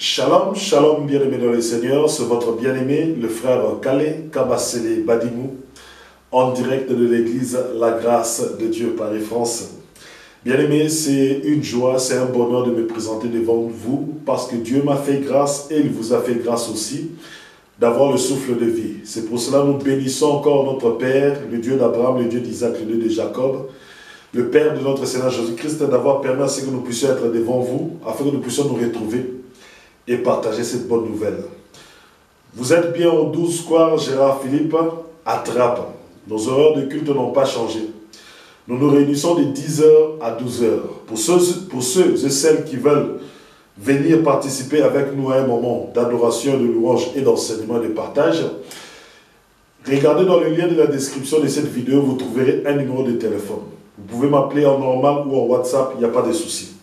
Shalom, shalom, bien-aimés dans le Seigneur, c'est votre bien-aimé, le frère Kale Kabasele Badimou, en direct de l'église La Grâce de Dieu Paris-France. Bien-aimés, c'est une joie, c'est un bonheur de me présenter devant vous, parce que Dieu m'a fait grâce et il vous a fait grâce aussi d'avoir le souffle de vie. C'est pour cela que nous bénissons encore notre Père, le Dieu d'Abraham, le Dieu d'Isaac, le Dieu de Jacob, le Père de notre Seigneur Jésus-Christ, d'avoir permis à ce que nous puissions être devant vous, afin que nous puissions nous retrouver et partager cette bonne nouvelle. Vous êtes bien au 12 square Gérard Philippe à Trappes. Nos horaires de culte n'ont pas changé. Nous nous réunissons de 10h à 12h. Pour ceux et celles qui veulent venir participer avec nous à un moment d'adoration, de louange et d'enseignement et de partage, regardez dans le lien de la description de cette vidéo, vous trouverez un numéro de téléphone. Vous pouvez m'appeler en normal ou en WhatsApp, il n'y a pas de souci.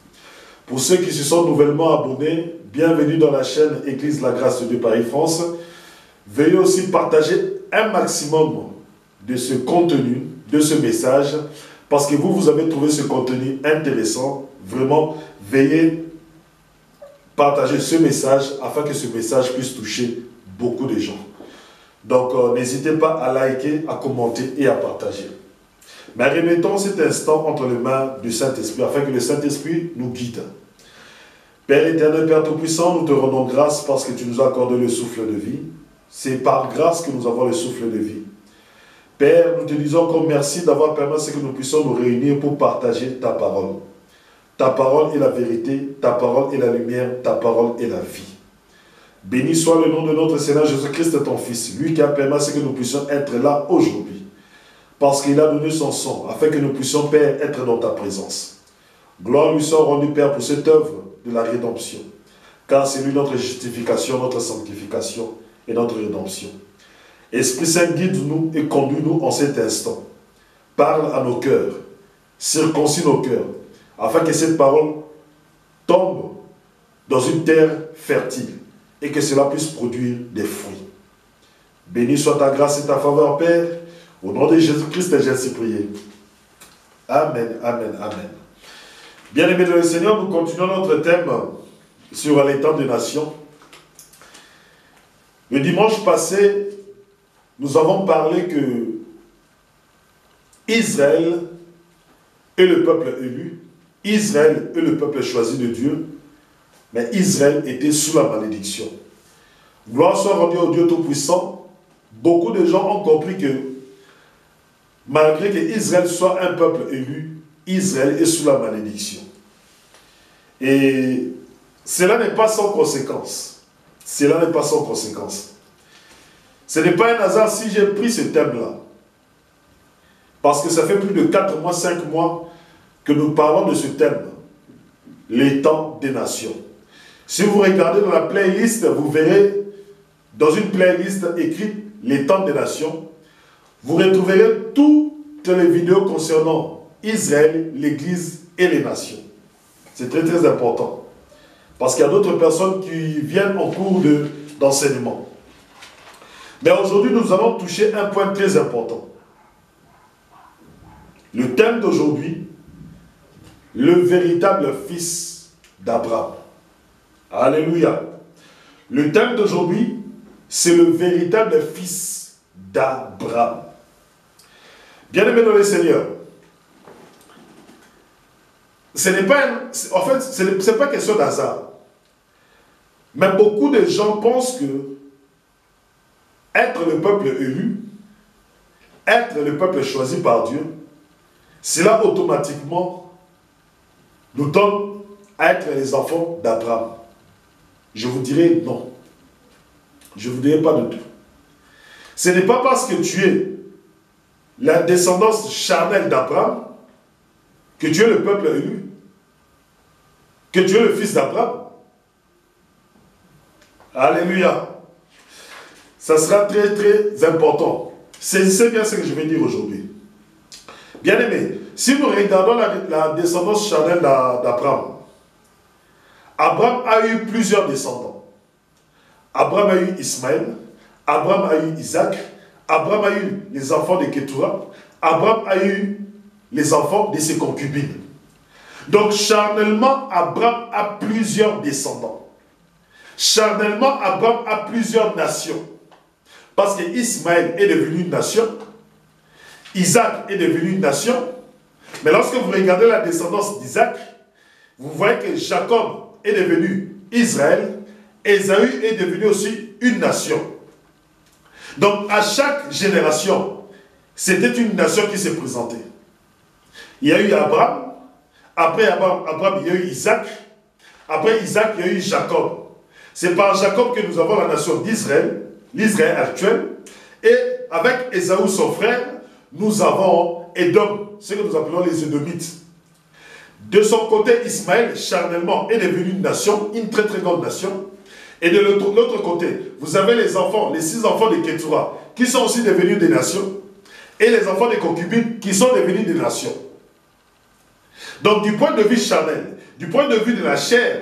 Pour ceux qui se sont nouvellement abonnés, bienvenue dans la chaîne Église La Grâce de Dieu Paris-France. Veuillez aussi partager un maximum de ce contenu, de ce message, parce que vous avez trouvé ce contenu intéressant. Vraiment, veuillez partager ce message afin que ce message puisse toucher beaucoup de gens. Donc, n'hésitez pas à liker, à commenter et à partager. Mais remettons cet instant entre les mains du Saint-Esprit afin que le Saint-Esprit nous guide. Père éternel, Père Tout-Puissant, nous te rendons grâce parce que tu nous as accordé le souffle de vie. C'est par grâce que nous avons le souffle de vie. Père, nous te disons encore merci d'avoir permis que nous puissions nous réunir pour partager ta parole. Ta parole est la vérité, ta parole est la lumière, ta parole est la vie. Béni soit le nom de notre Seigneur Jésus-Christ, ton Fils, lui qui a permis que nous puissions être là aujourd'hui. Parce qu'il a donné son sang, afin que nous puissions, Père, être dans ta présence. Gloire lui soit rendue, Père, pour cette œuvre de la rédemption. Car c'est lui notre justification, notre sanctification et notre rédemption. Esprit Saint, guide-nous et conduis-nous en cet instant. Parle à nos cœurs, circoncis nos cœurs, afin que cette parole tombe dans une terre fertile et que cela puisse produire des fruits. Béni soit ta grâce et ta faveur, Père. Au nom de Jésus-Christ, j'ai ainsi prié. Amen, amen, amen. Bien-aimés dans le Seigneur, nous continuons notre thème sur l'état des nations. Le dimanche passé, nous avons parlé que Israël est le peuple élu, Israël est le peuple choisi de Dieu, mais Israël était sous la malédiction. Gloire soit rendue au Dieu Tout-Puissant. Beaucoup de gens ont compris que malgré que Israël soit un peuple élu, Israël est sous la malédiction. Et cela n'est pas sans conséquence. Cela n'est pas sans conséquence. Ce n'est pas un hasard si j'ai pris ce thème-là. Parce que ça fait plus de 4 mois, 5 mois que nous parlons de ce thème. Les temps des nations. Si vous regardez dans la playlist, vous verrez dans une playlist écrite les temps des nations, vous retrouverez toutes les vidéos concernant Israël, l'Église et les nations. C'est très très important. Parce qu'il y a d'autres personnes qui viennent en cours d'enseignement. Mais aujourd'hui, nous allons toucher un point très important. Le thème d'aujourd'hui, le véritable fils d'Abraham. Alléluia. Le thème d'aujourd'hui, c'est le véritable fils d'Abraham. Bien-aimés dans le Seigneur, ce n'est pas, en fait, ce n'est pas question d'hasard. Mais beaucoup de gens pensent que être le peuple élu, être le peuple choisi par Dieu, cela automatiquement nous donne à être les enfants d'Abraham. Je vous dirai non. Je ne vous dirai pas de tout. Ce n'est pas parce que tu es la descendance charnelle d'Abraham que tu es le peuple élu, que tu es le fils d'Abraham. Alléluia. Ça sera très très important. Saisissez bien ce que je vais dire aujourd'hui. Bien-aimés, si nous regardons la descendance charnelle d'Abraham, Abraham a eu plusieurs descendants. Abraham a eu Ismaël, Abraham a eu Isaac, Abraham a eu les enfants de Ketura, Abraham a eu les enfants de ses concubines. Donc charnellement, Abraham a plusieurs descendants. Charnellement, Abraham a plusieurs nations. Parce qu'Ismaël est devenu une nation, Isaac est devenu une nation, mais lorsque vous regardez la descendance d'Isaac, vous voyez que Jacob est devenu Israël, Ésaü est devenu aussi une nation. Donc à chaque génération, c'était une nation qui s'est présentée. Il y a eu Abraham, après Abraham, il y a eu Isaac, après Isaac, il y a eu Jacob. C'est par Jacob que nous avons la nation d'Israël, l'Israël actuel, et avec Ésaü son frère, nous avons Édom, ce que nous appelons les Édomites. De son côté, Ismaël, charnellement, est devenu une nation, une très très grande nation. Et de l'autre côté, vous avez les enfants, les 6 enfants de Kétura, qui sont aussi devenus des nations, et les enfants des concubines, qui sont devenus des nations. Donc, du point de vue charnel, du point de vue de la chair,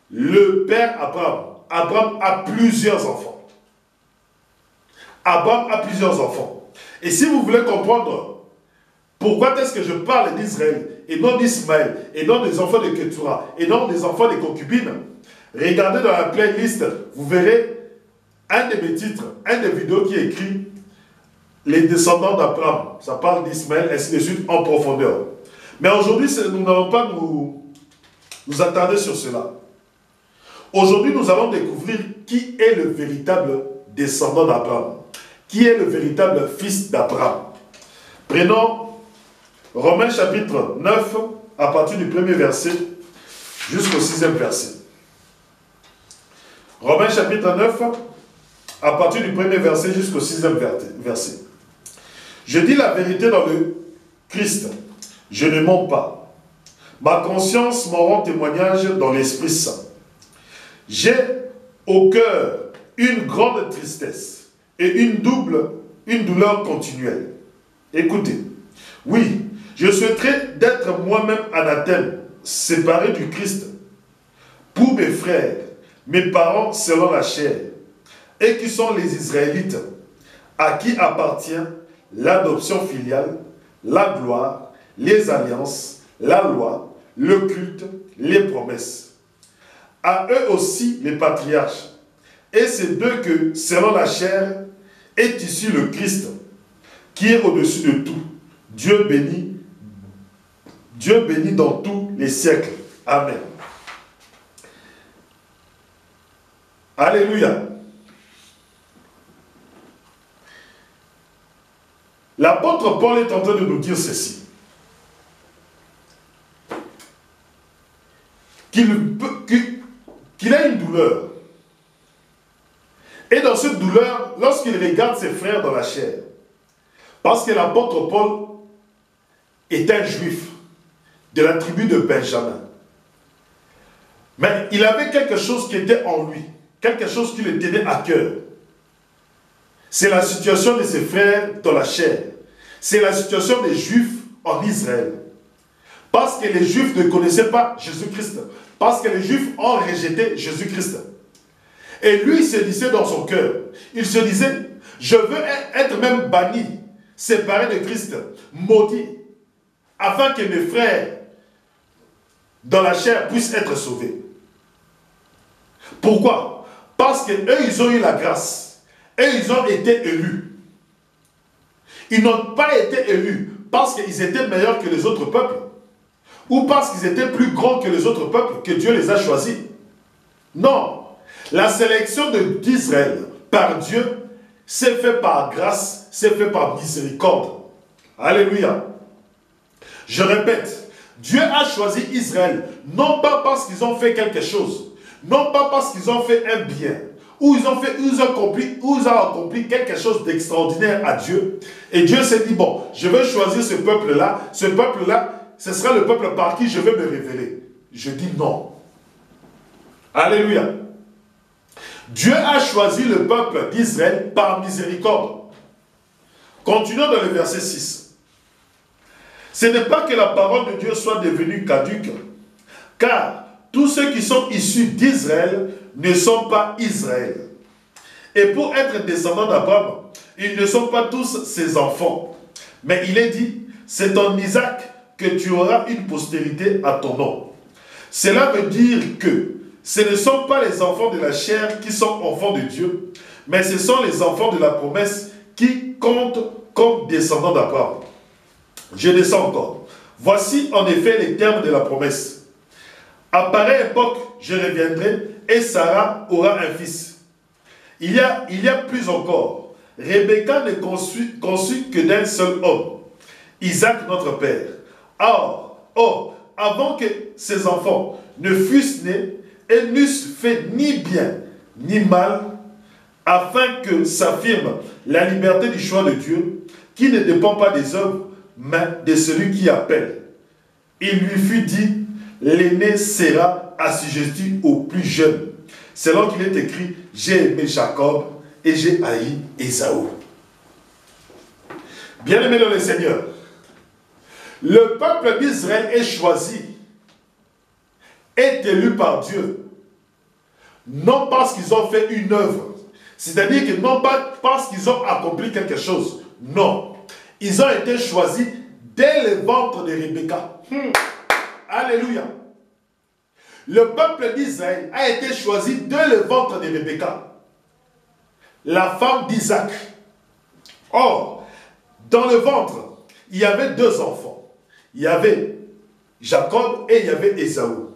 le père Abraham a plusieurs enfants. Abraham a plusieurs enfants. Et si vous voulez comprendre pourquoi est-ce que je parle d'Israël et non d'Ismaël, et non des enfants de Kétura, et non des enfants des concubines, regardez dans la playlist, vous verrez un de mes titres, un des vidéos qui est écrit les descendants d'Abraham. Ça parle d'Ismaël, ainsi de suite, en profondeur. Mais aujourd'hui, nous n'allons pas nous attarder sur cela. Aujourd'hui, nous allons découvrir qui est le véritable descendant d'Abraham, qui est le véritable fils d'Abraham. Prenons Romains chapitre 9, à partir du 1er verset jusqu'au 6e verset. Romains chapitre 9, à partir du 1er verset jusqu'au 6e verset. Je dis la vérité dans le Christ, je ne mens pas. Ma conscience m'en rend témoignage dans l'Esprit Saint. J'ai au cœur une grande tristesse et une douleur continuelle. Écoutez, oui, je souhaiterais d'être moi-même anathème, séparé du Christ, pour mes frères, mes parents selon la chair, et qui sont les Israélites, à qui appartient l'adoption filiale, la gloire, les alliances, la loi, le culte, les promesses. À eux aussi les patriarches. Et c'est d'eux que, selon la chair, est issu le Christ, qui est au-dessus de tout. Dieu béni dans tous les siècles. Amen. Alléluia. L'apôtre Paul est en train de nous dire ceci. Qu'il a une douleur. Et dans cette douleur, lorsqu'il regarde ses frères dans la chair, parce que l'apôtre Paul est un juif de la tribu de Benjamin. Mais il avait quelque chose qui était en lui, quelque chose qui le tenait à cœur. C'est la situation de ses frères dans la chair. C'est la situation des Juifs en Israël. Parce que les Juifs ne connaissaient pas Jésus-Christ. Parce que les Juifs ont rejeté Jésus-Christ. Et lui, il se disait dans son cœur, il se disait, je veux être même banni, séparé de Christ, maudit, afin que mes frères dans la chair puissent être sauvés. Pourquoi? Parce qu'eux, ils ont eu la grâce. Et ils ont été élus. Ils n'ont pas été élus parce qu'ils étaient meilleurs que les autres peuples. Ou parce qu'ils étaient plus grands que les autres peuples, que Dieu les a choisis. Non. La sélection d'Israël par Dieu, c'est fait par grâce, c'est fait par miséricorde. Alléluia. Je répète, Dieu a choisi Israël, non pas parce qu'ils ont fait quelque chose, non pas parce qu'ils ont fait un bien, ou ils ont accompli quelque chose d'extraordinaire à Dieu. Et Dieu s'est dit, bon, je vais choisir ce peuple-là, ce sera le peuple par qui je vais me révéler. Je dis non. Alléluia. Dieu a choisi le peuple d'Israël par miséricorde. Continuons dans le verset 6. Ce n'est pas que la parole de Dieu soit devenue caduque, car tous ceux qui sont issus d'Israël ne sont pas Israël. Et pour être descendants d'Abraham, ils ne sont pas tous ses enfants. Mais il est dit, c'est en Isaac que tu auras une postérité à ton nom. Cela veut dire que ce ne sont pas les enfants de la chair qui sont enfants de Dieu, mais ce sont les enfants de la promesse qui comptent comme descendants d'Abraham. Je descends encore. Voici en effet les termes de la promesse. À pareille époque, je reviendrai et Sarah aura un fils. Il y a plus encore. Rebecca ne conçut que d'un seul homme, Isaac notre père. Or, avant que ses enfants ne fussent nés et n'eussent fait ni bien ni mal, afin que s'affirme la liberté du choix de Dieu, qui ne dépend pas des œuvres, mais de celui qui appelle. Il lui fut dit, l'aîné sera assujetti au plus jeune. Selon qu'il est écrit, j'ai aimé Jacob et j'ai haï Ésaü. Bien-aimés dans le Seigneur, le peuple d'Israël est choisi, est élu par Dieu, non parce qu'ils ont fait une œuvre, c'est-à-dire que non pas parce qu'ils ont accompli quelque chose, non. Ils ont été choisis dès le ventre de Rebecca. Alléluia. Le peuple d'Israël a été choisi dès le ventre de Rebecca, la femme d'Isaac. Or, dans le ventre, il y avait deux enfants. Il y avait Jacob et il y avait Ésaü.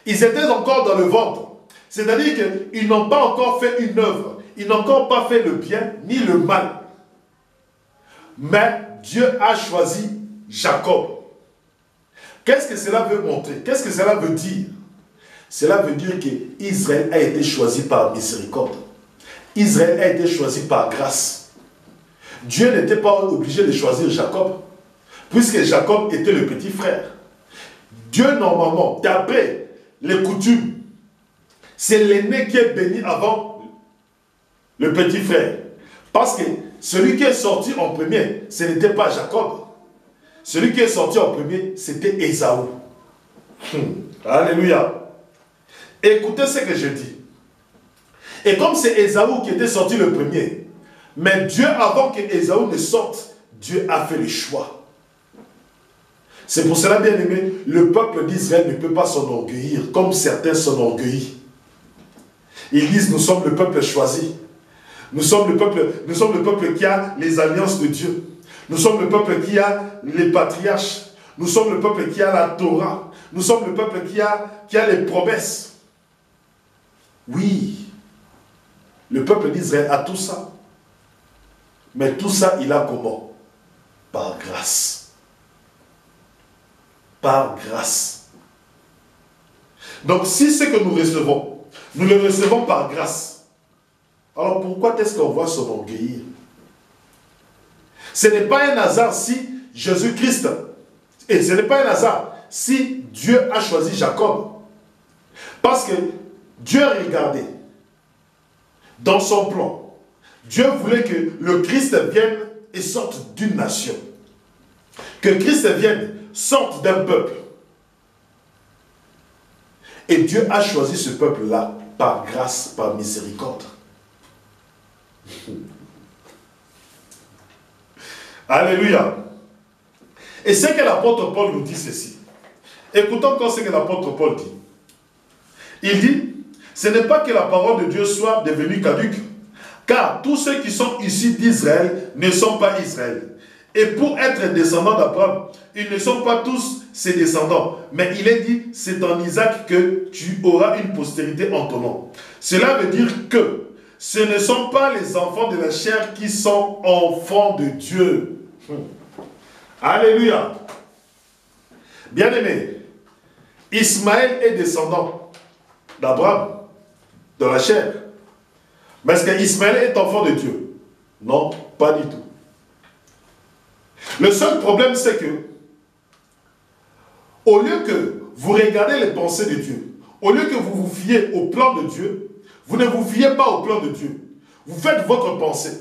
Ils étaient encore dans le ventre. C'est-à-dire qu'ils n'ont pas encore fait une œuvre. Ils n'ont encore pas fait le bien ni le mal. Mais Dieu a choisi Jacob. Qu'est-ce que cela veut montrer? Qu'est-ce que cela veut dire? Cela veut dire qu'Israël a été choisi par miséricorde. Israël a été choisi par grâce. Dieu n'était pas obligé de choisir Jacob, puisque Jacob était le petit frère. Dieu, normalement, d'après les coutumes, c'est l'aîné qui est béni avant le petit frère. Parce que celui qui est sorti en premier, ce n'était pas Jacob. Celui qui est sorti en premier, c'était Ésaü. Alléluia. Écoutez ce que je dis. Et comme c'est Ésaü qui était sorti le premier, mais Dieu, avant que Ésaü ne sorte, Dieu a fait le choix. C'est pour cela, bien aimé, le peuple d'Israël ne peut pas s'enorgueillir, comme certains s'enorgueillent. Ils disent, nous sommes le peuple choisi. Nous sommes le peuple qui a les alliances de Dieu. Nous sommes le peuple qui a les patriarches. Nous sommes le peuple qui a la Torah. Nous sommes le peuple qui a les promesses. Oui, le peuple d'Israël a tout ça. Mais tout ça, il a comment? Par grâce. Par grâce. Donc, si ce que nous le recevons par grâce, alors pourquoi est-ce qu'on va s'enorgueillir? Ce n'est pas un hasard si Jésus-Christ, et ce n'est pas un hasard si Dieu a choisi Jacob. Parce que Dieu a regardé dans son plan. Dieu voulait que le Christ vienne et sorte d'une nation. Que Christ vienne, sorte d'un peuple. Et Dieu a choisi ce peuple-là par grâce, par miséricorde. Alléluia. Et c'est que l'apôtre Paul nous dit ceci. Écoutons encore ce que l'apôtre Paul dit. Il dit, ce n'est pas que la parole de Dieu soit devenue caduque, car tous ceux qui sont issus d'Israël ne sont pas Israël. Et pour être descendants d'Abraham, ils ne sont pas tous ses descendants. Mais il est dit, c'est en Isaac que tu auras une postérité en ton nom. Cela veut dire que ce ne sont pas les enfants de la chair qui sont enfants de Dieu. Alléluia. Bien-aimé, Ismaël est descendant d'Abraham, dans la chair. Mais est-ce qu'Ismaël est enfant de Dieu? Non, pas du tout. Le seul problème, c'est que, au lieu que vous regardez les pensées de Dieu, au lieu que vous vous fiez au plan de Dieu, vous ne vous fiez pas au plan de Dieu. Vous faites votre pensée.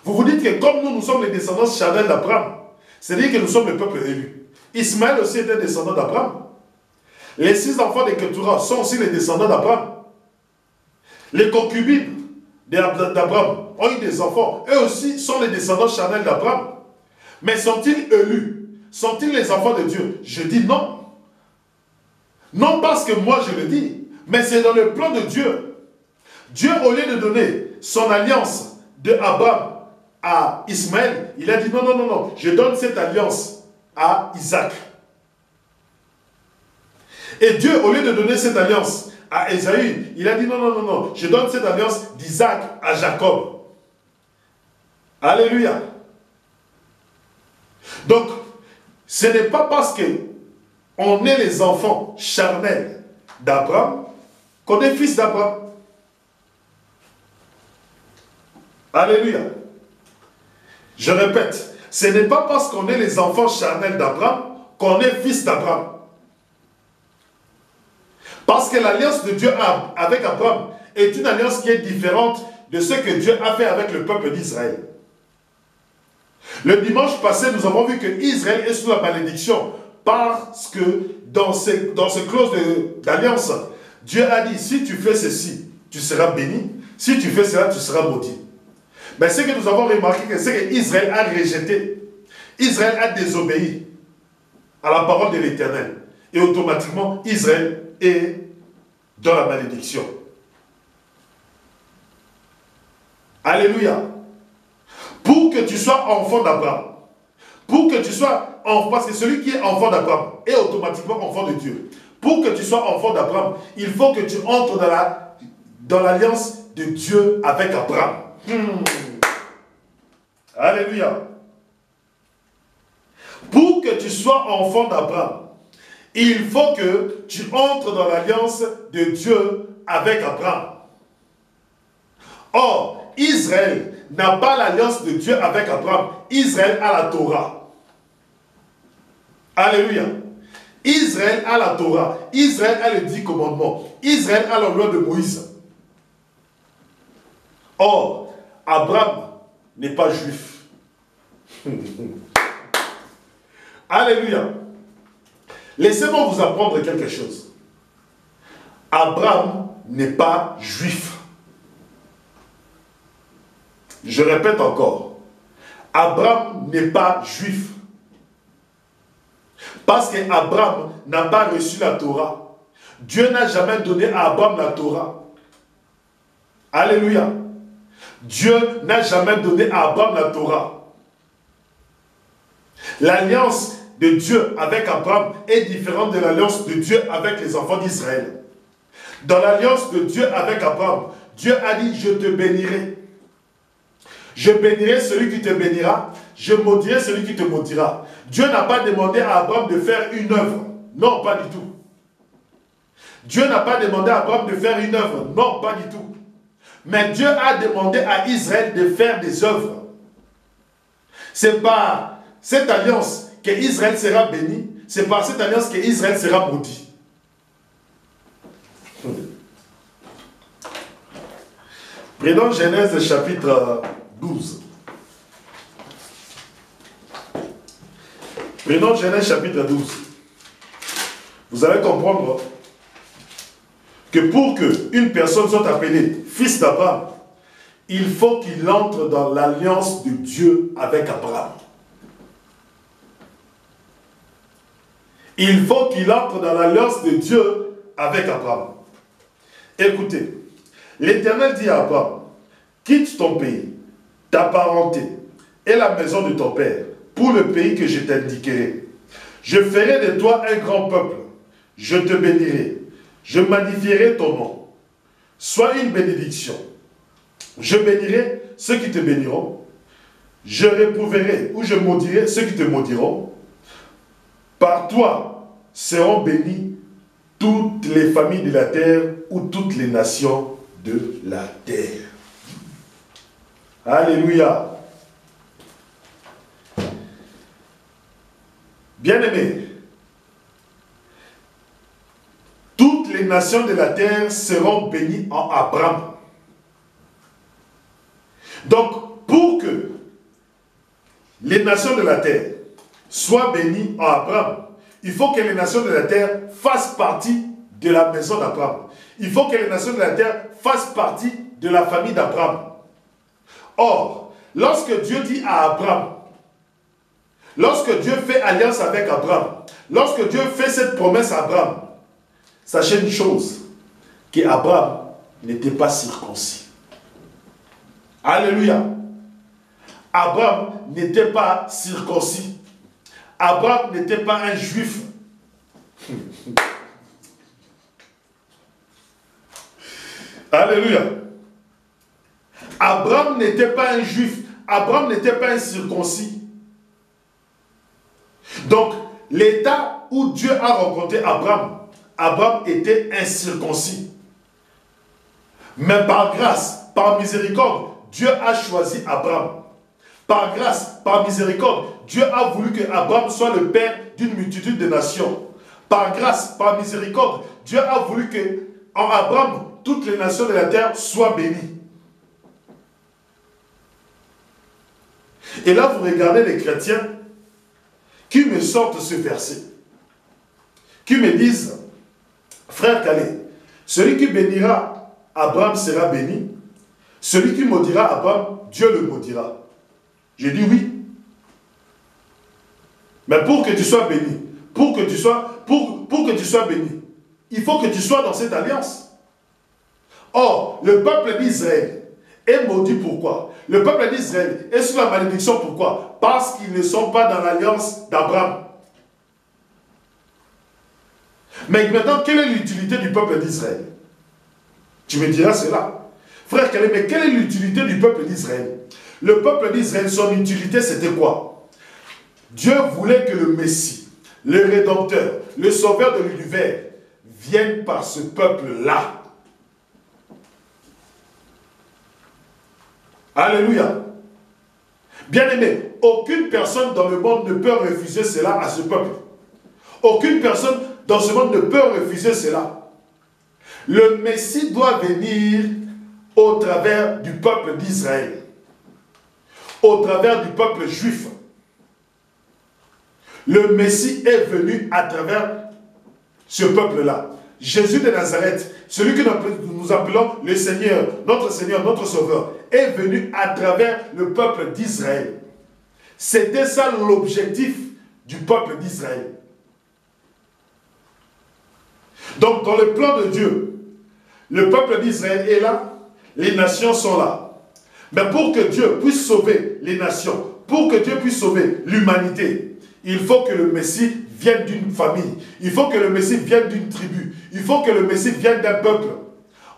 Vous vous dites que comme nous sommes les descendants charnels d'Abraham, c'est-à-dire que nous sommes le peuple élu. Ismaël aussi était descendant d'Abraham. Les 6 enfants de Ketura sont aussi les descendants d'Abraham. Les concubines d'Abraham ont eu des enfants. Eux aussi sont les descendants charnels d'Abraham. Mais sont-ils élus? Sont-ils les enfants de Dieu? Je dis non. Non parce que moi je le dis, Mais c'est dans le plan de Dieu. Dieu, au lieu de donner son alliance de Abraham à Ismaël, il a dit non, non, non, non, je donne cette alliance à Isaac. Et Dieu, au lieu de donner cette alliance à Ésaü, il a dit non, non, non, non, je donne cette alliance d'Isaac à Jacob. Alléluia. Donc, ce n'est pas parce qu'on est les enfants charnels d'Abraham qu'on est fils d'Abraham. Alléluia. Je répète, ce n'est pas parce qu'on est les enfants charnels d'Abraham qu'on est fils d'Abraham. Parce que l'alliance de Dieu avec Abraham est une alliance qui est différente de ce que Dieu a fait avec le peuple d'Israël. Le dimanche passé, nous avons vu que Israël est sous la malédiction parce que dans ce clause d'alliance, Dieu a dit, si tu fais ceci, tu seras béni. Si tu fais cela, tu seras maudit. Mais ce que nous avons remarqué, c'est qu'Israël a rejeté. Israël a désobéi à la parole de l'Éternel. Et automatiquement, Israël est dans la malédiction. Alléluia. Pour que tu sois enfant d'Abraham, pour que tu sois enfant, parce que celui qui est enfant d'Abraham est automatiquement enfant de Dieu. Pour que tu sois enfant d'Abraham, il faut que tu entres dans l'alliance de Dieu avec Abraham. Alléluia. Pour que tu sois enfant d'Abraham, il faut que tu entres dans l'alliance de Dieu avec Abraham. Or, Israël n'a pas l'alliance de Dieu avec Abraham. Israël a la Torah. Alléluia. Israël a la Torah. Israël a les 10 commandements. Israël a la loi de Moïse. Or, Abraham n'est pas juif. Alléluia. Laissez-moi vous apprendre quelque chose. Abraham n'est pas juif. Je répète encore. Abraham n'est pas juif. Parce qu'Abraham n'a pas reçu la Torah. Dieu n'a jamais donné à Abraham la Torah. Alléluia. Dieu n'a jamais donné à Abraham la Torah. L'alliance de Dieu avec Abraham est différente de l'alliance de Dieu avec les enfants d'Israël. Dans l'alliance de Dieu avec Abraham, Dieu a dit, je te bénirai. Je bénirai celui qui te bénira, je maudirai celui qui te maudira. Dieu n'a pas demandé à Abraham de faire une œuvre. Non, pas du tout. Dieu n'a pas demandé à Abraham de faire une œuvre. Non, pas du tout. Mais Dieu a demandé à Israël de faire des œuvres. C'est par cette alliance qu'Israël sera béni. C'est par cette alliance qu'Israël sera maudit. Prenons Genèse chapitre 12. Prenons Genèse chapitre 12. Vous allez comprendre que pour qu'une personne soit appelée fils d'Abraham, il faut qu'il entre dans l'alliance de Dieu avec Abraham. Il faut qu'il entre dans l'alliance de Dieu avec Abraham. Écoutez, l'Éternel dit à Abraham, quitte ton pays, ta parenté et la maison de ton père pour le pays que je t'indiquerai. Je ferai de toi un grand peuple. Je te bénirai. Je magnifierai ton nom. Sois une bénédiction. Je bénirai ceux qui te béniront. Je réprouverai ou je maudirai ceux qui te maudiront. Par toi seront bénies toutes les familles de la terre ou toutes les nations de la terre. Alléluia. Bien-aimés, toutes les nations de la terre seront bénies en Abraham. Donc, pour que les nations de la terre soient bénies en Abraham, il faut que les nations de la terre fassent partie de la maison d'Abraham. Il faut que les nations de la terre fassent partie de la famille d'Abraham. Or, lorsque Dieu dit à Abraham, lorsque Dieu fait alliance avec Abraham, lorsque Dieu fait cette promesse à Abraham, sachez une chose, qu'Abraham n'était pas circoncis. Alléluia. Abraham n'était pas circoncis. Abraham n'était pas un juif. Alléluia. Abraham n'était pas un juif. Abraham n'était pas un circoncis. Donc, l'état où Dieu a rencontré Abraham, Abraham était incirconcis. Mais par grâce, par miséricorde, Dieu a choisi Abraham. Par grâce, par miséricorde, Dieu a voulu que Abraham soit le père d'une multitude de nations. Par grâce, par miséricorde, Dieu a voulu que en Abraham, toutes les nations de la terre soient bénies. Et là, vous regardez les chrétiens qui me sortent ce verset, qui me disent, frère Calais, celui qui bénira Abraham sera béni, celui qui maudira Abraham, Dieu le maudira. J'ai dit oui. Mais pour que tu sois béni, pour que tu sois béni, il faut que tu sois dans cette alliance. Or, le peuple d'Israël est maudit pourquoi? Le peuple d'Israël est sous la malédiction pourquoi? Parce qu'ils ne sont pas dans l'alliance d'Abraham. Mais maintenant, quelle est l'utilité du peuple d'Israël? Tu me diras cela. Frère Calais, mais quelle est l'utilité du peuple d'Israël? Le peuple d'Israël, son utilité, c'était quoi? Dieu voulait que le Messie, le Rédempteur, le Sauveur de l'univers, vienne par ce peuple-là. Alléluia. Bien-aimé, aucune personne dans le monde ne peut refuser cela à ce peuple. Aucune personne dans ce monde ne peut refuser cela. Le Messie doit venir au travers du peuple d'Israël, au travers du peuple juif. Le Messie est venu à travers ce peuple-là. Jésus de Nazareth, celui que nous appelons le Seigneur, notre Sauveur, est venu à travers le peuple d'Israël. C'était ça l'objectif du peuple d'Israël. Donc dans le plan de Dieu, le peuple d'Israël est là, les nations sont là. Mais pour que Dieu puisse sauver les nations, pour que Dieu puisse sauver l'humanité, il faut que le Messie vienne d'une famille. Il faut que le Messie vienne d'une tribu. Il faut que le Messie vienne d'un peuple.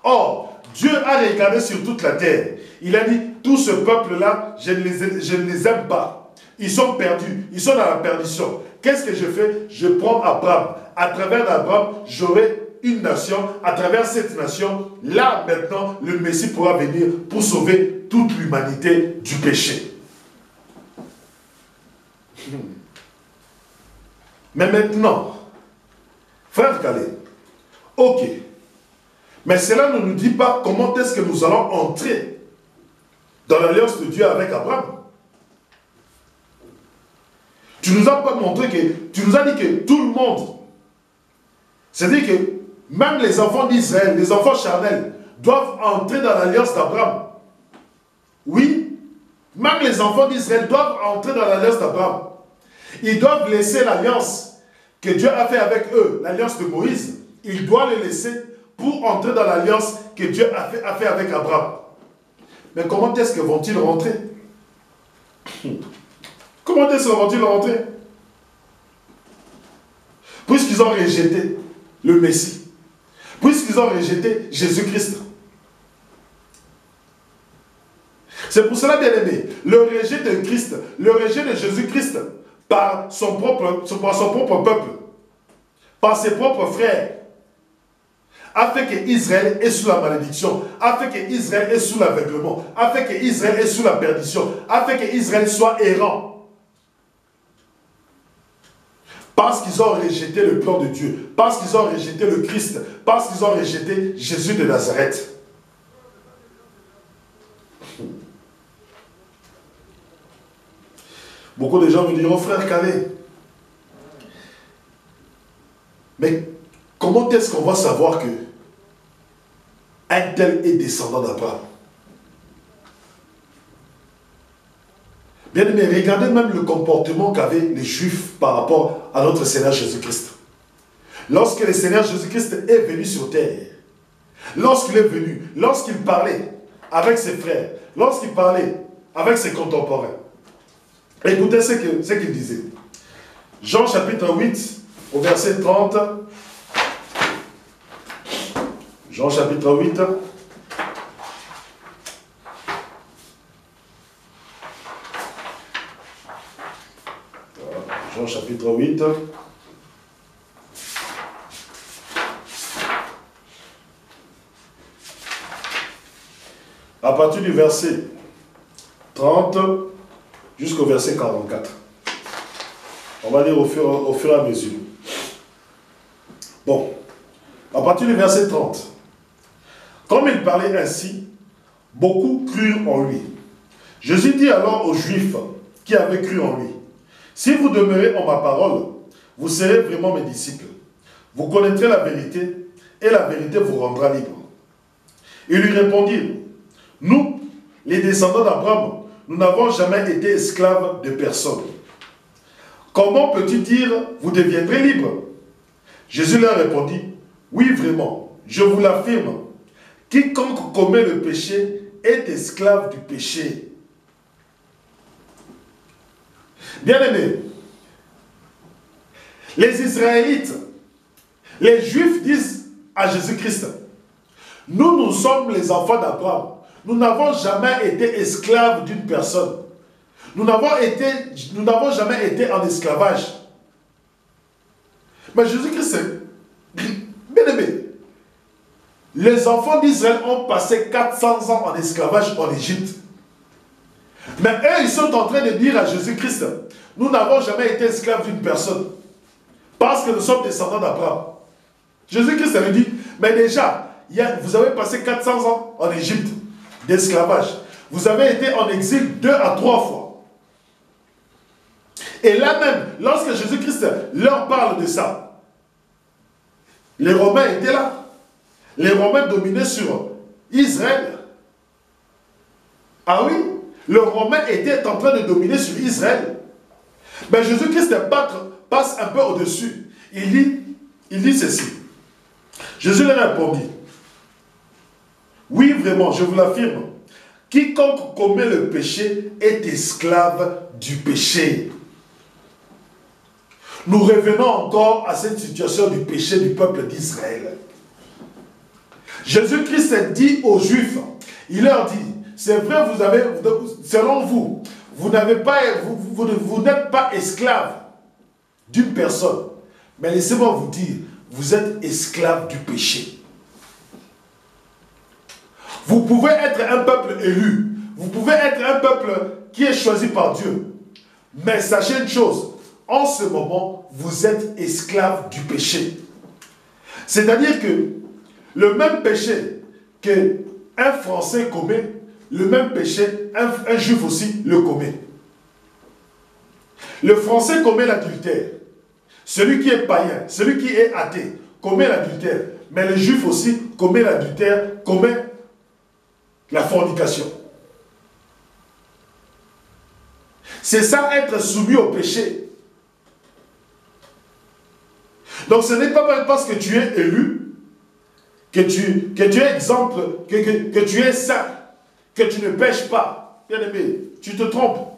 Or, Dieu a regardé sur toute la terre. Il a dit, tout ce peuple-là, je ne les aime pas. Ils sont perdus. Ils sont dans la perdition. Qu'est-ce que je fais? Je prends Abraham. À travers Abraham, j'aurai une nation. À travers cette nation, là maintenant, le Messie pourra venir pour sauver toute l'humanité du péché. Mais maintenant, frère Calais, ok, mais cela ne nous dit pas comment est-ce que nous allons entrer dans l'alliance de Dieu avec Abraham. Tu nous as pas montré que, tu nous as dit que tout le monde, c'est-à-dire que même les enfants d'Israël, les enfants charnels, doivent entrer dans l'alliance d'Abraham. Oui, même les enfants d'Israël doivent entrer dans l'alliance d'Abraham. Ils doivent laisser l'alliance que Dieu a fait avec eux, l'alliance de Moïse. Ils doivent le laisser pour entrer dans l'alliance que Dieu a fait avec Abraham. Mais comment est-ce que vont-ils rentrer? Comment est-ce que vont-ils rentrer? Puisqu'ils ont rejeté le Messie. Puisqu'ils ont rejeté Jésus-Christ. C'est pour cela, bien aimé, le rejet de Christ, le rejet de Jésus-Christ, par son propre peuple, par ses propres frères, a fait que Israël est sous la malédiction, a fait que Israël est sous l'aveuglement, a fait que Israël est sous la perdition, a fait que Israël soit errant. Parce qu'ils ont rejeté le plan de Dieu, parce qu'ils ont rejeté le Christ, parce qu'ils ont rejeté Jésus de Nazareth. Beaucoup de gens me diront, frère Calais, mais comment est-ce qu'on va savoir que un tel est descendant d'Abraham? Bien aimé, regardez même le comportement qu'avaient les Juifs par rapport à notre Seigneur Jésus-Christ. Lorsque le Seigneur Jésus-Christ est venu sur terre, lorsqu'il est venu, lorsqu'il parlait avec ses frères, lorsqu'il parlait avec ses contemporains. Écoutez ce qu'il disait. Jean chapitre 8, au verset 30. Jean chapitre 8. Jean chapitre 8. À partir du verset 30 jusqu'au verset 44. On va lire au fur et à mesure. Bon, à partir du verset 30. Comme il parlait ainsi, beaucoup crurent en lui. Jésus dit alors aux Juifs qui avaient cru en lui, si vous demeurez en ma parole, vous serez vraiment mes disciples. Vous connaîtrez la vérité, et la vérité vous rendra libre. Ils lui répondirent, nous, les descendants d'Abraham, nous n'avons jamais été esclaves de personne. Comment peux-tu dire, vous deviendrez libres? Jésus leur répondit, oui vraiment, je vous l'affirme, quiconque commet le péché est esclave du péché. Bien-aimés, les Israélites, les Juifs disent à Jésus-Christ, nous sommes les enfants d'Abraham. Nous n'avons jamais été esclaves d'une personne. Nous n'avons jamais été en esclavage. Mais Jésus-Christ, bien-aimé, les enfants d'Israël ont passé 400 ans en esclavage en Égypte. Mais eux, ils sont en train de dire à Jésus-Christ, nous n'avons jamais été esclaves d'une personne. Parce que nous sommes descendants d'Abraham. Jésus-Christ lui dit, mais déjà, vous avez passé 400 ans en Égypte d'esclavage. Vous avez été en exil 2 à 3 fois. Et là même, lorsque Jésus-Christ leur parle de ça, les Romains étaient là. Les Romains dominaient sur Israël. Ah oui, le Romain était en train de dominer sur Israël. Mais Jésus-Christ passe un peu au-dessus. Il dit ceci. Jésus leur répondit, oui, vraiment, je vous l'affirme, quiconque commet le péché est esclave du péché. Nous revenons encore à cette situation du péché du peuple d'Israël. Jésus-Christ dit aux Juifs, il leur dit, c'est vrai, selon vous, vous n'êtes pas esclave d'une personne, mais laissez-moi vous dire, vous êtes esclave du péché. Vous pouvez être un peuple élu, vous pouvez être un peuple qui est choisi par Dieu, mais sachez une chose, en ce moment, vous êtes esclave du péché. C'est-à-dire que le même péché qu'un Français commet, le même péché, un Juif aussi le commet. Le Français commet l'adultère. Celui qui est païen, celui qui est athée, commet l'adultère. Mais le Juif aussi commet l'adultère, commet la fornication. C'est ça, être soumis au péché. Donc ce n'est pas parce que tu es élu, que tu es exemple, que tu es saint, que tu ne pêches pas. Bien-aimé, tu te trompes.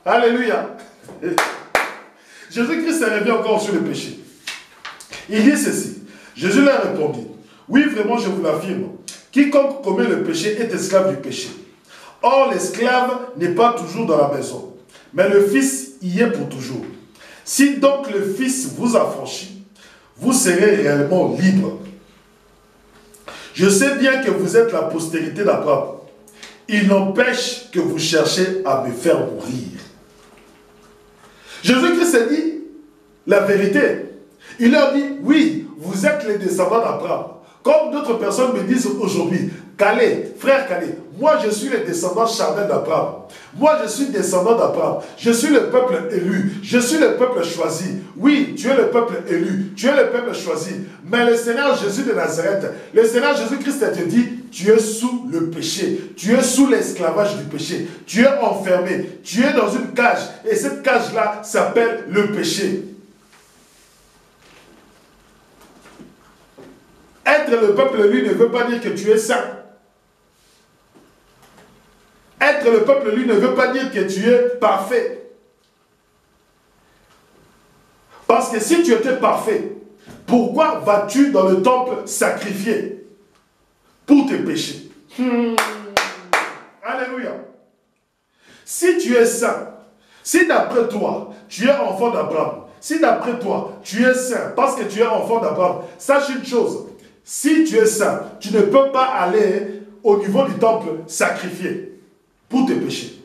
Alléluia. Jésus-Christ revient encore sur le péché. Il dit ceci. Jésus leur répondit, oui, vraiment, je vous l'affirme, quiconque commet le péché est esclave du péché. Or, l'esclave n'est pas toujours dans la maison, mais le Fils y est pour toujours. Si donc le Fils vous affranchit, vous serez réellement libre. Je sais bien que vous êtes la postérité d'Abraham. Il n'empêche que vous cherchez à me faire mourir. Jésus-Christ a dit la vérité. Il leur dit, oui, vous êtes les descendants d'Abraham. Comme d'autres personnes me disent aujourd'hui, Calais, frère Calais, moi je suis le descendant charnel d'Abraham. Moi je suis descendant d'Abraham. Je suis le peuple élu. Je suis le peuple choisi. Oui, tu es le peuple élu. Tu es le peuple choisi. Mais le Seigneur Jésus de Nazareth, le Seigneur Jésus-Christ te dit, tu es sous le péché. Tu es sous l'esclavage du péché. Tu es enfermé. Tu es dans une cage. Et cette cage-là s'appelle le péché. Être le peuple élu ne veut pas dire que tu es saint. Être le peuple élu ne veut pas dire que tu es parfait. Parce que si tu étais parfait, pourquoi vas-tu dans le temple sacrifier pour tes péchés? Alléluia. Si tu es saint, si d'après toi, tu es enfant d'Abraham, si d'après toi, tu es saint parce que tu es enfant d'Abraham, sache une chose, si tu es saint, tu ne peux pas aller au niveau du temple sacrifier pour tes péchés.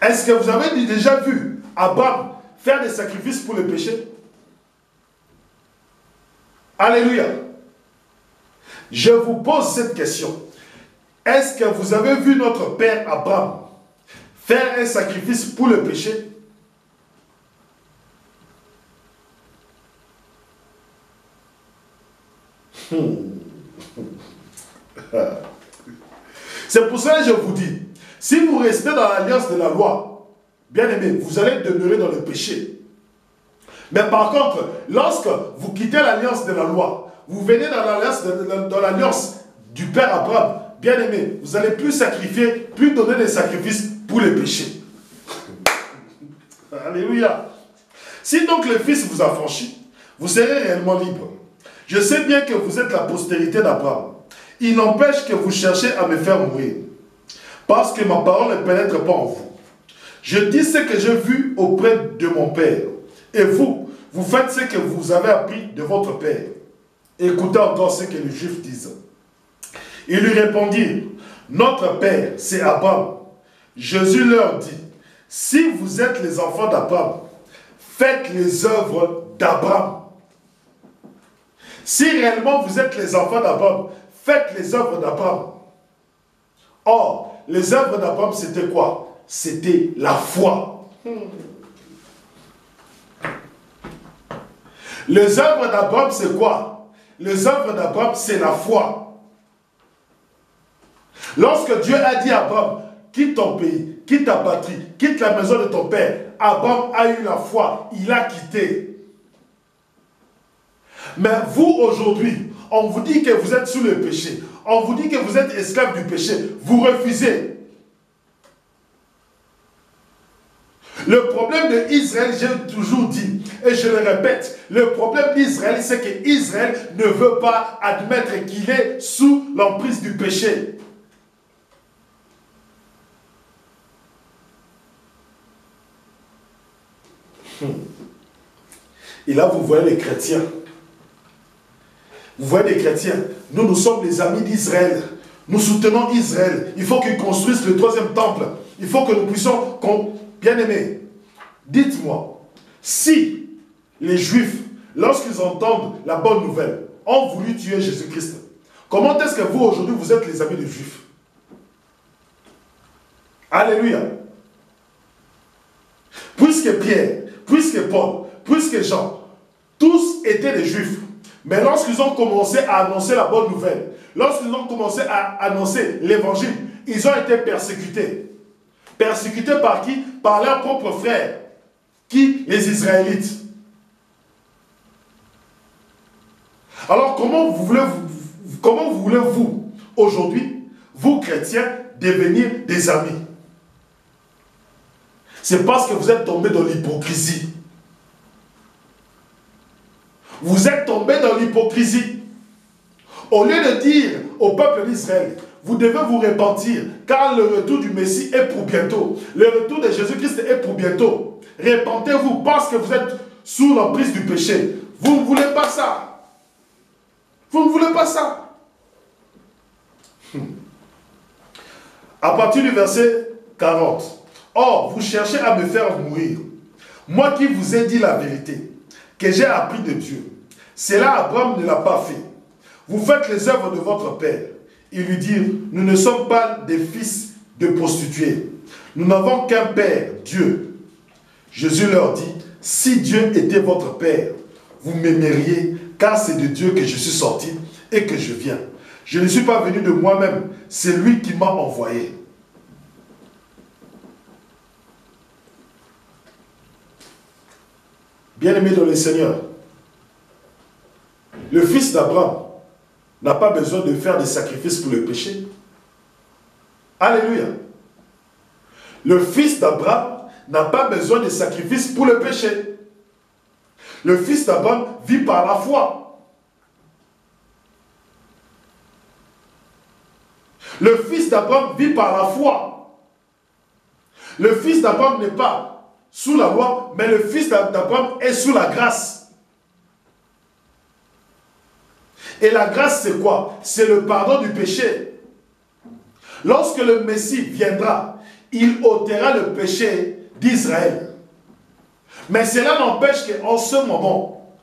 Est-ce que vous avez déjà vu Abraham faire des sacrifices pour les péchés? Alléluia. Je vous pose cette question. Est-ce que vous avez vu notre père Abraham faire un sacrifice pour le péché? C'est pour ça que je vous dis, si vous restez dans l'alliance de la loi, bien aimé, vous allez demeurer dans le péché. Mais par contre, lorsque vous quittez l'alliance de la loi, vous venez dans l'alliance du Père Abraham, bien aimé, vous n'allez plus sacrifier, plus donner des sacrifices pour les péchés. Alléluia. Si donc le Fils vous a franchi, vous serez réellement libre. Je sais bien que vous êtes la postérité d'Abraham. Il n'empêche que vous cherchez à me faire mourir, parce que ma parole ne pénètre pas en vous. Je dis ce que j'ai vu auprès de mon Père, et vous, vous faites ce que vous avez appris de votre Père. Écoutez encore ce que les Juifs disent. Ils lui répondirent, notre Père, c'est Abraham. Jésus leur dit, si vous êtes les enfants d'Abraham, faites les œuvres d'Abraham. Si réellement vous êtes les enfants d'Abraham, faites les œuvres d'Abraham. Or, les œuvres d'Abraham, c'était quoi? C'était la foi. Les œuvres d'Abraham, c'est quoi? Les œuvres d'Abraham, c'est la foi. Lorsque Dieu a dit à Abraham, quitte ton pays, quitte ta patrie, quitte la maison de ton père, Abraham a eu la foi, il a quitté. Mais vous, aujourd'hui, on vous dit que vous êtes sous le péché. On vous dit que vous êtes esclave du péché. Vous refusez. Le problème de Israël, j'ai toujours dit, et je le répète, le problème d'Israël, c'est que Israël ne veut pas admettre qu'il est sous l'emprise du péché. Et là, vous voyez les chrétiens. Vous voyez les chrétiens. Nous sommes les amis d'Israël. Nous soutenons Israël. Il faut qu'ils construisent le 3e temple. Il faut que nous puissions... Bien aimés, dites-moi, si les Juifs, lorsqu'ils entendent la bonne nouvelle, ont voulu tuer Jésus-Christ, comment est-ce que vous, aujourd'hui, vous êtes les amis des Juifs? Alléluia. Puisque Pierre, puisque Paul, puisque Jean, tous étaient des Juifs. Mais lorsqu'ils ont commencé à annoncer la bonne nouvelle, lorsqu'ils ont commencé à annoncer l'évangile, ils ont été persécutés. Persécutés par qui? Par leurs propres frères. Qui? Les Israélites. Alors comment voulez-vous aujourd'hui, vous chrétiens, devenir des amis? C'est parce que vous êtes tombés dans l'hypocrisie. Vous êtes tombés dans l'hypocrisie. Au lieu de dire au peuple d'Israël, vous devez vous repentir, car le retour du Messie est pour bientôt. Le retour de Jésus-Christ est pour bientôt. Repentez-vous parce que vous êtes sous l'emprise du péché. Vous ne voulez pas ça. Vous ne voulez pas ça. À partir du verset 40. Or, vous cherchez à me faire mourir. Moi qui vous ai dit la vérité, que j'ai appris de Dieu. Cela, Abraham ne l'a pas fait. Vous faites les œuvres de votre père. Ils lui dirent, nous ne sommes pas des fils de prostituées. Nous n'avons qu'un père, Dieu. Jésus leur dit, si Dieu était votre père, vous m'aimeriez, car c'est de Dieu que je suis sorti et que je viens. Je ne suis pas venu de moi-même, c'est lui qui m'a envoyé. Bien-aimé dans le Seigneur, le fils d'Abraham n'a pas besoin de faire des sacrifices pour le péché. Alléluia. Le fils d'Abraham n'a pas besoin de sacrifices pour le péché. Le fils d'Abraham vit par la foi. Le fils d'Abraham vit par la foi. Le fils d'Abraham n'est pas sous la loi, mais le fils d'Abraham est sous la grâce. Et la grâce, c'est quoi? C'est le pardon du péché. Lorsque le Messie viendra, il ôtera le péché d'Israël. Mais cela n'empêche qu'en ce moment,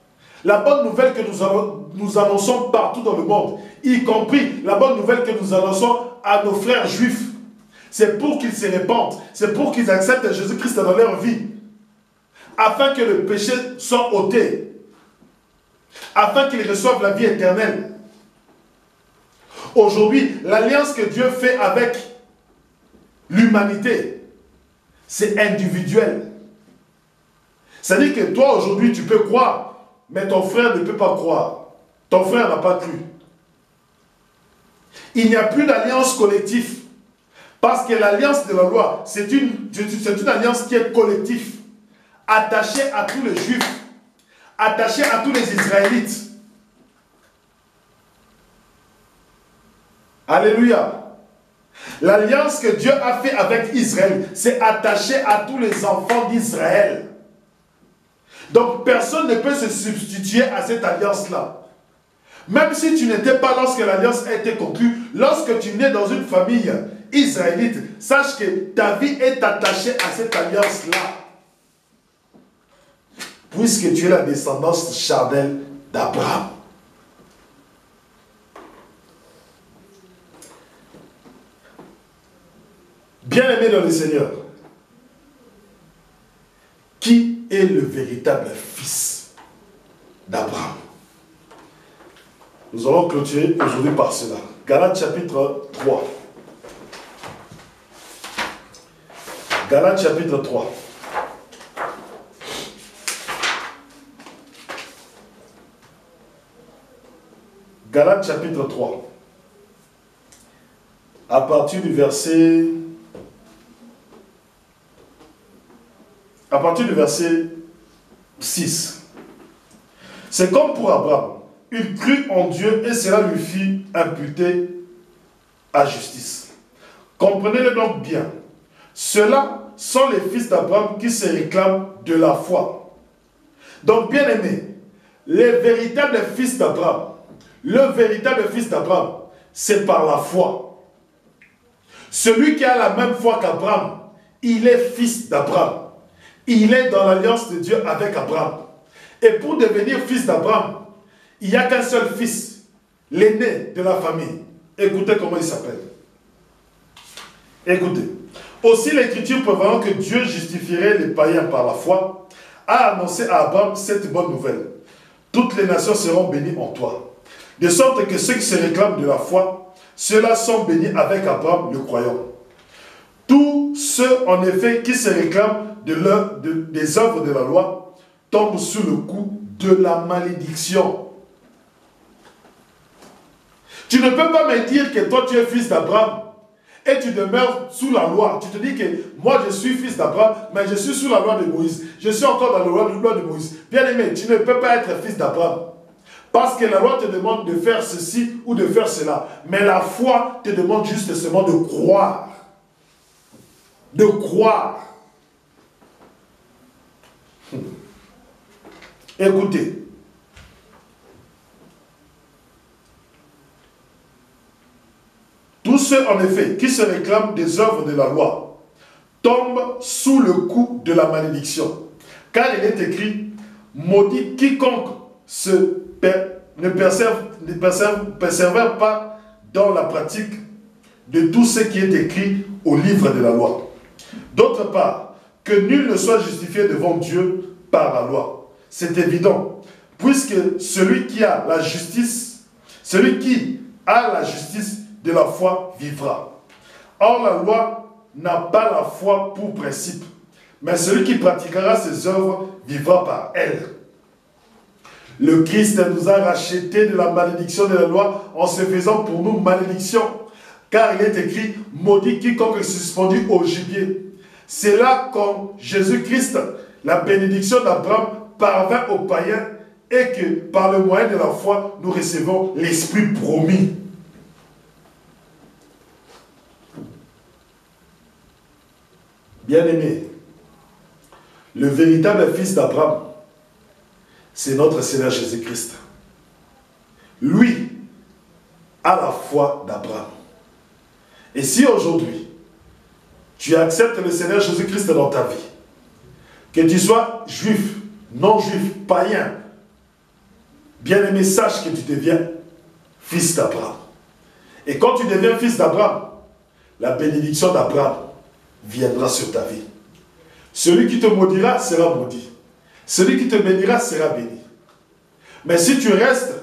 la bonne nouvelle que nous annonçons partout dans le monde, y compris la bonne nouvelle que nous annonçons à nos frères juifs, c'est pour qu'ils se répandent, c'est pour qu'ils acceptent Jésus-Christ dans leur vie, afin que le péché soit ôté, afin qu'ils reçoivent la vie éternelle. Aujourd'hui, l'alliance que Dieu fait avec l'humanité, c'est individuel. C'est-à-dire que toi, aujourd'hui, tu peux croire, mais ton frère ne peut pas croire. Ton frère n'a pas cru. Il n'y a plus d'alliance collective. Parce que l'alliance de la loi, c'est une alliance qui est collective, attachée à tous les Juifs, attachée à tous les Israélites. Alléluia. L'alliance que Dieu a fait avec Israël, c'est attaché à tous les enfants d'Israël. Donc personne ne peut se substituer à cette alliance-là. Même si tu n'étais pas lorsque l'alliance a été conclue, lorsque tu nais dans une famille israélite, sache que ta vie est attachée à cette alliance-là. Puisque tu es la descendance charnelle d'Abraham. Bien-aimé dans le Seigneur, qui est le véritable fils d'Abraham? Nous allons clôturer aujourd'hui par cela. Galates chapitre 3. Galates chapitre 3. Galates chapitre 3. À partir du verset 6. C'est comme pour Abraham. Il crut en Dieu et cela lui fit imputer à justice. Comprenez-le donc bien. Ceux-là sont les fils d'Abraham qui se réclament de la foi. Donc, bien aimés, les véritables fils d'Abraham, le véritable fils d'Abraham, c'est par la foi. Celui qui a la même foi qu'Abraham, il est fils d'Abraham. Il est dans l'alliance de Dieu avec Abraham. Et pour devenir fils d'Abraham, il n'y a qu'un seul fils, l'aîné de la famille. Écoutez comment il s'appelle. Écoutez. Aussi l'Écriture prévoyant que Dieu justifierait les païens par la foi, a annoncé à Abraham cette bonne nouvelle. Toutes les nations seront bénies en toi. De sorte que ceux qui se réclament de la foi, ceux-là sont bénis avec Abraham le croyant. Tous ceux, en effet, qui se réclament des œuvres de la loi, tombent sous le coup de la malédiction. Tu ne peux pas me dire que toi tu es fils d'Abraham et tu demeures sous la loi. Tu te dis que moi je suis fils d'Abraham, mais je suis sous la loi de Moïse. Je suis encore dans la loi de Moïse. Bien aimé, tu ne peux pas être fils d'Abraham. Parce que la loi te demande de faire ceci ou de faire cela. Mais la foi te demande juste seulement de croire. De croire. Écoutez. Tous ceux, en effet, qui se réclament des œuvres de la loi, tombent sous le coup de la malédiction. Car il est écrit, maudit quiconque ne persévère pas dans la pratique de tout ce qui est écrit au livre de la loi. D'autre part, que nul ne soit justifié devant Dieu par la loi. C'est évident, puisque celui qui a la justice de la foi vivra. Or, la loi n'a pas la foi pour principe, mais celui qui pratiquera ses œuvres vivra par elle. Le Christ nous a rachetés de la malédiction de la loi en se faisant pour nous malédiction. Car il est écrit, maudit quiconque est suspendu au gibier. C'est là qu'en Jésus-Christ, la bénédiction d'Abraham parvint aux païens et que par le moyen de la foi, nous recevons l'Esprit promis. Bien-aimé, le véritable fils d'Abraham, c'est notre Seigneur Jésus-Christ. Lui a la foi d'Abraham. Et si aujourd'hui, tu acceptes le Seigneur Jésus-Christ dans ta vie, que tu sois juif, non-juif, païen, bien-aimé, sache que tu deviens fils d'Abraham. Et quand tu deviens fils d'Abraham, la bénédiction d'Abraham viendra sur ta vie. Celui qui te maudira sera maudit. Celui qui te bénira sera béni. Mais si tu restes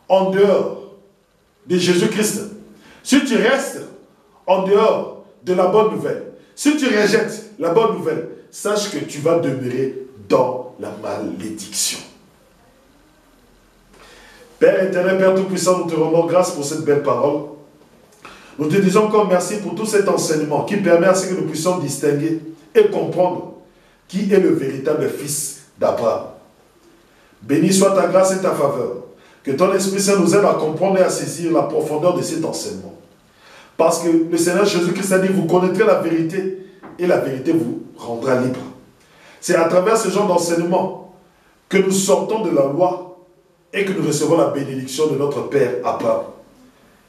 en dehors de Jésus-Christ, si tu restes en dehors de la bonne nouvelle, si tu rejettes la bonne nouvelle, sache que tu vas demeurer dans la malédiction. Père éternel, Père Tout-Puissant, nous te rendons grâce pour cette belle parole. Nous te disons encore merci pour tout cet enseignement qui permet à ce que nous puissions distinguer et comprendre qui est le véritable fils d'Abraham. Béni soit ta grâce et ta faveur. Que ton Esprit Saint nous aide à comprendre et à saisir la profondeur de cet enseignement. Parce que le Seigneur Jésus-Christ a dit, vous connaîtrez la vérité et la vérité vous rendra libre. C'est à travers ce genre d'enseignement que nous sortons de la loi et que nous recevons la bénédiction de notre Père Abraham.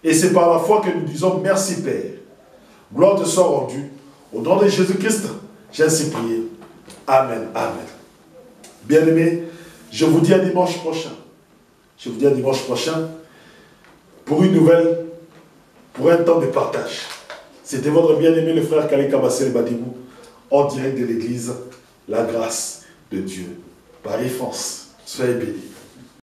Et c'est par la foi que nous disons merci Père. Gloire te soit rendue. Au nom de Jésus-Christ, j'ai ainsi prié. Amen. Amen. Bien-aimés, je vous dis à dimanche prochain. Je vous dis à dimanche prochain pour une nouvelle, pour un temps de partage. C'était votre bien-aimé le frère Kale Kabassele Badimou en direct de l'église La Grâce de Dieu. Paris, France. Soyez bénis.